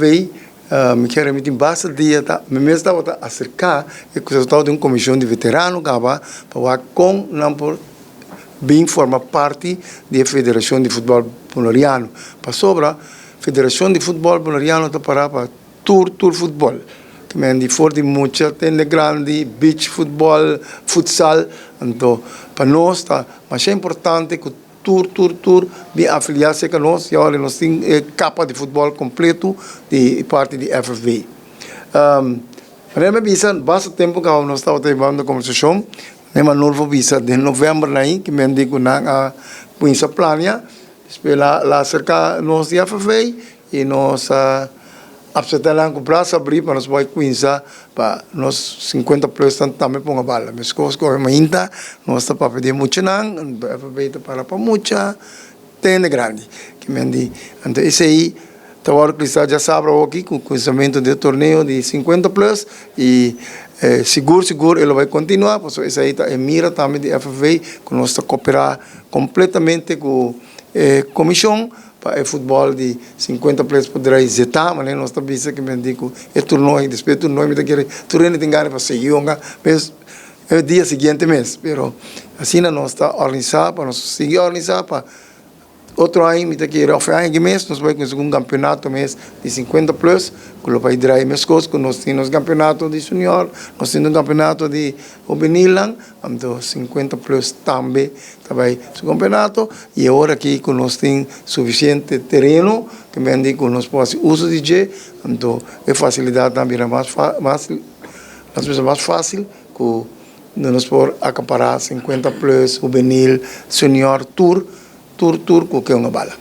FFV, me quero me basta dia tá me mesmo estava a acercar e que resultado de uma comissão de veterano para com não por bem formar parte da Federação de Futebol Bolivariano para sobra Federação de Futebol Bolivariano tá para tour futebol que me andi for de muita tende grande beach futebol futsal então para nós tá mas é importante que tour bem afiliar-se com nós e olha nós tem capa de futebol completo de parte de FFV. Mas me bisa basta tempo que nós estava tendo conversação, né mas novo bisa de novembro aí que me digo na coisa plania, espera lá cerca nós de FFV e nós absolutamente com prazo abrir para nós vai coisa para nós 50 plus também põe a bala mas coisas como ainda nós está para pedir muito não FFV para muita tem grande que me diz então esse aí agora que já sabe aqui com o conhecimento do torneio de 50 plus e seguro ele vai continuar por isso esse aí é mira também de FFV que nós está cooperar completamente com a comissão para o futebol de 50 players poderá zetar, mas nós também sabemos que me digo é torneio, depois torneio me quer torneio tem ganho para seguir mas é dia seguinte mês, pero assim nós está organizado para nós seguir organizado para outro ano me quer oferecer mês nós vamos com um campeonato mês de 50 plus que o país drive mês coisas que nós temos campeonato de junior nós temos campeonato de juvenil então 50 plus também o campeonato e agora aqui nós temos suficiente terreno que me digo nós podemos uso de G então é facilidade também mais fácil que nós podemos acaparar 50 plus juvenil senior tour com que é uma bala.